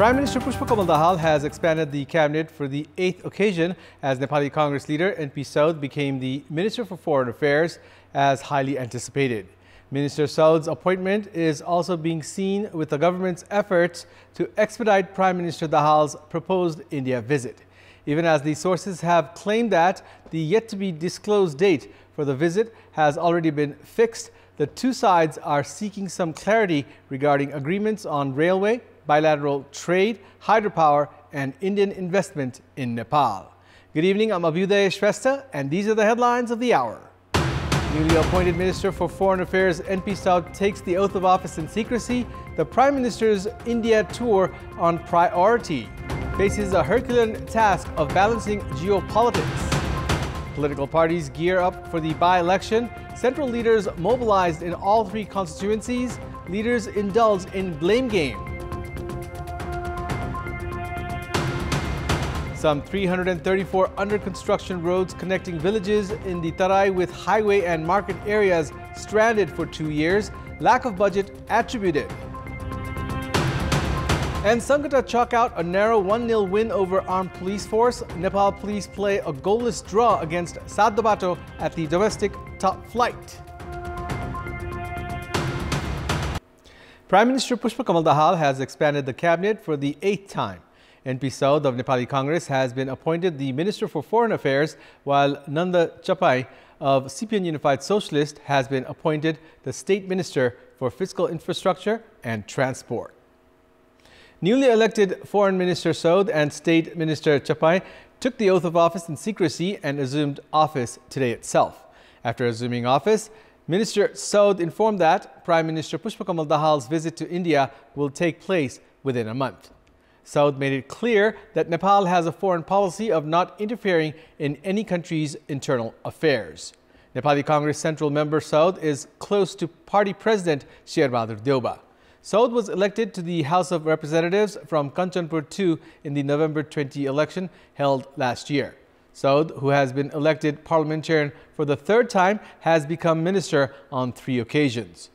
Prime Minister Pushpakamal Dahal has expanded the cabinet for the 8th occasion as Nepali Congress leader NP Saud became the Minister for Foreign Affairs as highly anticipated. Minister Saud's appointment is also being seen with the government's efforts to expedite Prime Minister Dahal's proposed India visit. Even as the sources have claimed that the yet-to-be-disclosed date for the visit has already been fixed, the two sides are seeking some clarity regarding agreements on railway, bilateral trade, hydropower and Indian investment in Nepal. Good evening, I'm Abhyuday Shrestha and these are the headlines of the hour. Newly appointed Minister for Foreign Affairs NP Saud takes the oath of office in secrecy. The Prime Minister's India tour on priority faces a Herculean task of balancing geopolitics. Political parties gear up for the by-election. Central leaders mobilized in all three constituencies. Leaders indulge in blame game. Some 334 under-construction roads connecting villages in the Tarai with highway and market areas stranded for 2 years. Lack of budget attributed. And Sankata chalk out a narrow 1-0 win over armed police force. Nepal police play a goalless draw against Saddabato at the domestic top flight. Prime Minister Pushpakamal Dahal has expanded the cabinet for the 8th time. NP Saud of Nepali Congress has been appointed the Minister for Foreign Affairs, while Nanda Chapai of CPN Unified Socialist has been appointed the State Minister for Fiscal Infrastructure and Transport. Newly elected Foreign Minister Saud and State Minister Chapai took the oath of office in secrecy and assumed office today itself. After assuming office, Minister Saud informed that Prime Minister Pushpakamal Dahal's visit to India will take place within a month. Saud made it clear that Nepal has a foreign policy of not interfering in any country's internal affairs. Nepali Congress Central Member Saud is close to Party President Sherbahadur Deuba. Saud was elected to the House of Representatives from Kantipur 2 in the November 20 election held last year. Saud, who has been elected parliamentarian for the 3rd time, has become minister on 3 occasions.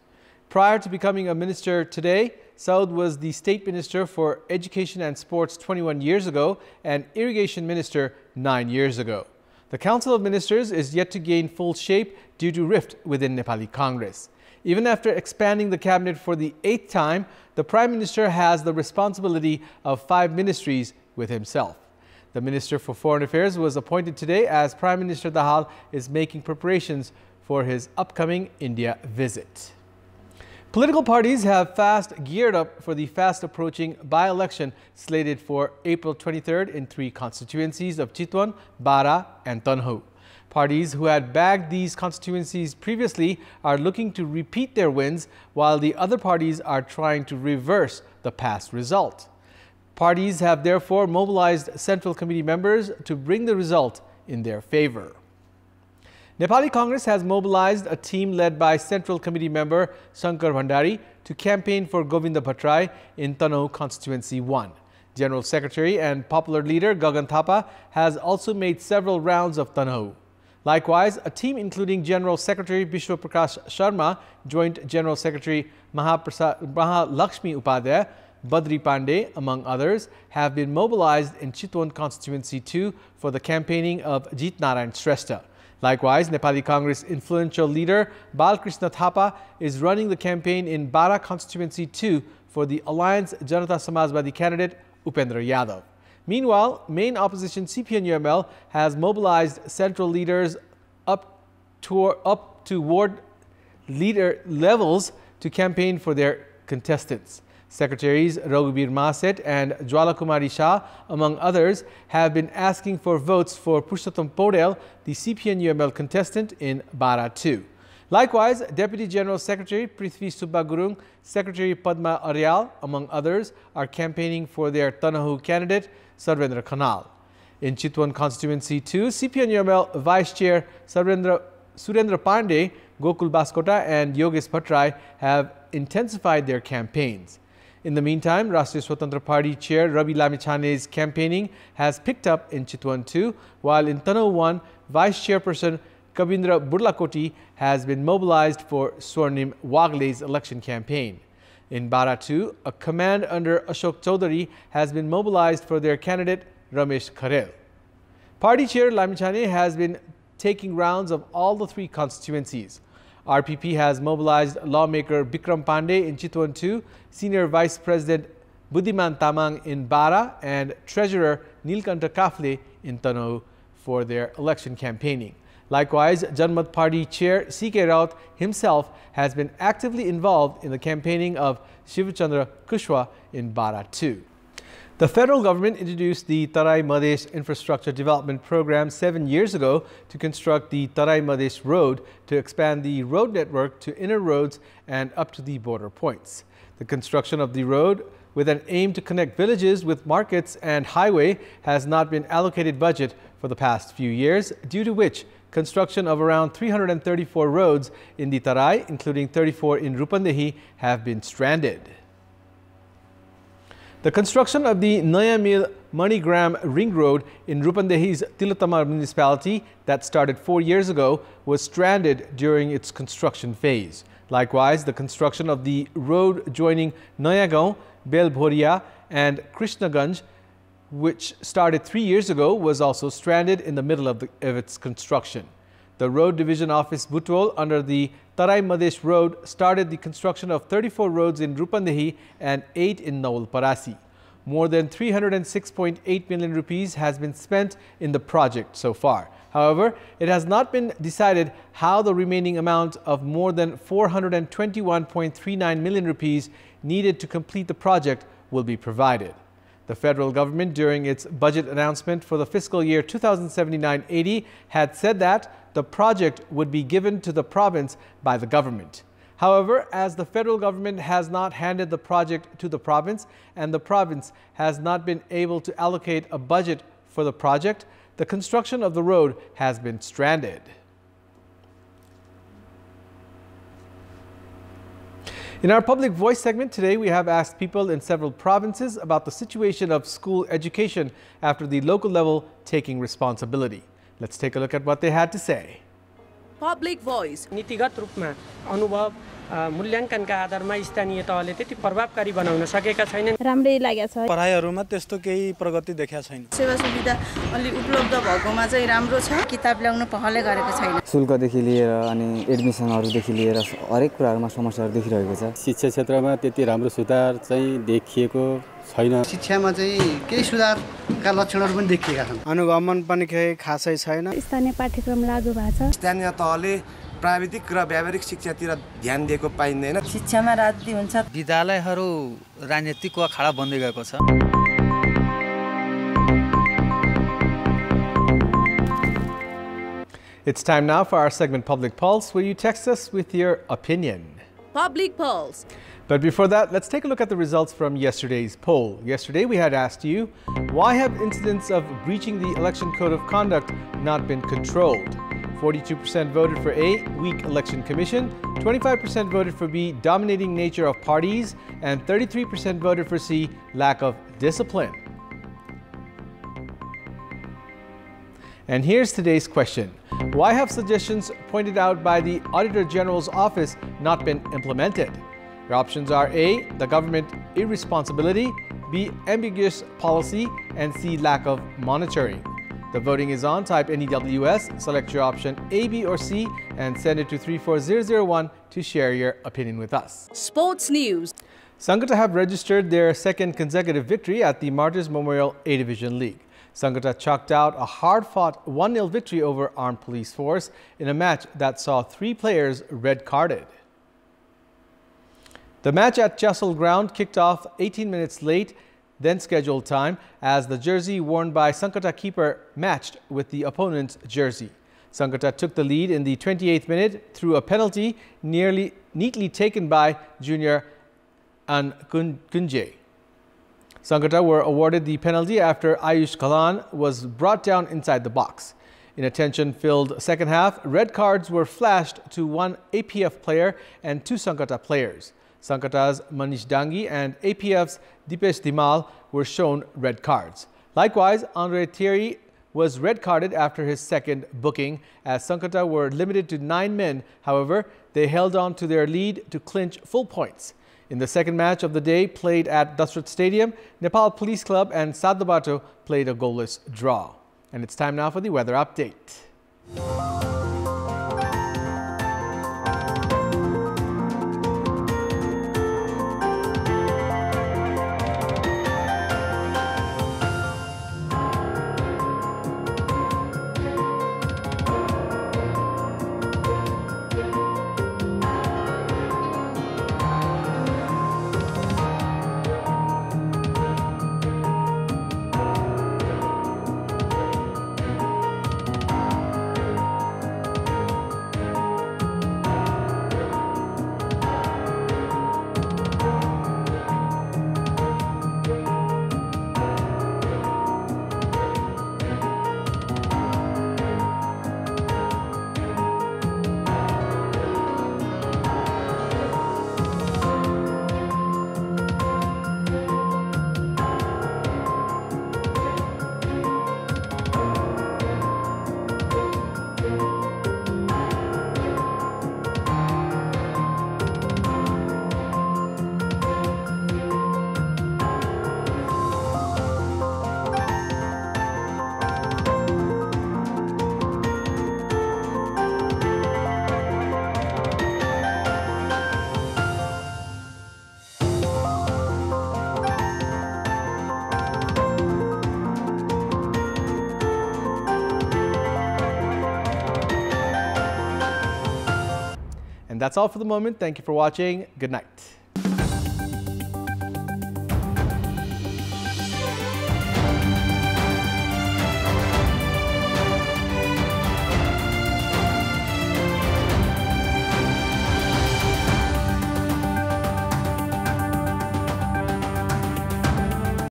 Prior to becoming a minister today, Saud was the State Minister for Education and Sports 21 years ago and Irrigation Minister 9 years ago. The Council of Ministers is yet to gain full shape due to rift within Nepali Congress. Even after expanding the cabinet for the 8th time, the Prime Minister has the responsibility of 5 ministries with himself. The Minister for Foreign Affairs was appointed today as Prime Minister Dahal is making preparations for his upcoming India visit. Political parties have fast geared up for the fast-approaching by-election slated for April 23rd in 3 constituencies of Chitwan, Bara and Tanhu. Parties who had bagged these constituencies previously are looking to repeat their wins, while the other parties are trying to reverse the past result. Parties have therefore mobilized Central Committee members to bring the result in their favor. Nepali Congress has mobilized a team led by Central Committee member Shankar Bhandari to campaign for Govinda Bhattrai in Tanau Constituency 1. General Secretary and popular leader Gagan Thapa has also made several rounds of Tanau. Likewise, a team including General Secretary Bishwa Prakash Sharma, Joint General Secretary Mahalakshmi Upadhyay, Badri Pandey, among others, have been mobilized in Chitwan Constituency 2 for the campaigning of Jit Narayan Shrestha. Likewise, Nepali Congress influential leader Balkrishna Thapa is running the campaign in Bara Constituency 2 for the Alliance Janata Samajwadi candidate Upendra Yadav. Meanwhile, main opposition CPN-UML has mobilized central leaders up to ward leader levels to campaign for their contestants. Secretaries Raghubir Maset and Jwala Kumari Shah, among others, have been asking for votes for Purushottam Paudel, the CPN-UML contestant in Bara 2. Likewise, Deputy General Secretary Prithvi Subba Gurung, Secretary Padma Aryal, among others, are campaigning for their Tanahu candidate Sarvendra Khanal. In Chitwan Constituency 2, CPN-UML Vice Chair Surendra Pandey, Gokul Baskota and Yogesh Bhattrai have intensified their campaigns. In the meantime, Rashtriya Swatantra Party Chair Ravi Lamichane's campaigning has picked up in Chitwan 2, while in Tanau 1, Vice Chairperson Kavindra Burlakoti has been mobilized for Swarnim Wagle's election campaign. In Bara 2, a command under Ashok Chaudhary has been mobilized for their candidate Ramesh Kharel. Party chair Lamchane has been taking rounds of all the 3 constituencies. RPP has mobilized lawmaker Bikram Pandey in Chitwan 2, Senior Vice President Buddhiman Tamang in Bara, and Treasurer Nilkanta Kafle in Tanoh for their election campaigning. Likewise, Janmat Party Chair C.K. Raut himself has been actively involved in the campaigning of Shivchandra Kushwa in Bara 2. The federal government introduced the Tarai Madesh Infrastructure Development Program 7 years ago to construct the Tarai Madesh Road to expand the road network to inner roads and up to the border points. The construction of the road, with an aim to connect villages with markets and highway, has not been allocated budget for the past few years, due to which construction of around 334 roads in the Tarai, including 34 in Rupandehi, have been stranded. The construction of the Naya Mil Manigram Ring Road in Rupandehi's Tilotama municipality that started 4 years ago was stranded during its construction phase. Likewise, the construction of the road joining Nayagaon, Belbhoria and Krishnaganj, which started 3 years ago, was also stranded in the middle of its construction. The Road Division Office Butwal under the Tarai Madesh Road started the construction of 34 roads in Rupandehi and 8 in Nawal Parasi. More than 306.8 million rupees has been spent in the project so far. However, it has not been decided how the remaining amount of more than 421.39 million rupees needed to complete the project will be provided. The federal government, during its budget announcement for the fiscal year 2079-80, had said that the project would be given to the province by the government. However, as the federal government has not handed the project to the province and the province has not been able to allocate a budget for the project, the construction of the road has been stranded. In our Public Voice segment today, we have asked people in several provinces about the situation of school education after the local level taking responsibility. Let's take a look at what they had to say. Public Voice. नीतिगत रूपमा अनुभव मूल्याङ्कनका आधारमा स्थानीय तहले त्यति प्रभावकारी बनाउन सकेका छैनन्। राम्रै लागेछ। पढाइहरुमा त्यस्तो केही प्रगति देखेका छैन। सेवा सुविधा अलि उपलब्ध भएकोमा चाहिँ राम्रो छ। किताब ल्याउन पहलै गरेको छैन। शुल्कदेखि लिएर अनि एडमिसनहरुदेखि लिएर हरेक कुराहरुमा समस्याहरु देखिरहेको छ। शिक्षा क्षेत्रमा त्यति राम्रो सुधार चाहिँ देखिएको छैन। शिक्षामा चाहिँ केही सुधारका लक्षणहरु पनि देखिएका छन्। अनुगमन पनि केही खासै छैन। स्थानीय पाठ्यक्रम लागू भएको छ। स्थानीय तहले प्राविधिक र व्यावहारिक शिक्षातिर ध्यान दिएको पाइँदैन। शिक्षामा राजनीति हुन्छ। विद्यालयहरु राजनीतिको अखाडा बन्दै गएको छ। It's time now for our segment Public Pulse, where you text us with your opinion. Public Pulse. But before that, let's take a look at the results from yesterday's poll. Yesterday, we had asked you, why have incidents of breaching the Election Code of Conduct not been controlled? 42% voted for A, weak election commission, 25% voted for B, dominating nature of parties, and 33% voted for C, lack of discipline. And here's today's question. Why have suggestions pointed out by the Auditor General's office not been implemented? Your options are A, the government irresponsibility, B, ambiguous policy, and C, lack of monitoring. The voting is on. Type NEWS, select your option A, B, or C, and send it to 34001 to share your opinion with us. Sports News. Sankata have registered their second consecutive victory at the Martyrs Memorial A-Division League. Sankata chalked out a hard-fought 1-0 victory over Armed Police Force in a match that saw 3 players red-carded. The match at Chessel Ground kicked off 18 minutes late than scheduled time as the jersey worn by Sankata keeper matched with the opponent's jersey. Sankata took the lead in the 28th minute through a penalty neatly taken by junior An Kunje. Sankata were awarded the penalty after Ayush Kalan was brought down inside the box. In a tension-filled second half, red cards were flashed to 1 APF player and 2 Sankata players. Sankata's Manish Dangi and APF's Dipesh Dimal were shown red cards. Likewise, Andre Thierry was red-carded after his second booking, as Sankata were limited to 9 men. However, they held on to their lead to clinch full points. In the second match of the day, played at Dasrat Stadium, Nepal Police Club and Saddabato played a goalless draw. And it's time now for the weather update. And that's all for the moment. Thank you for watching. Good night.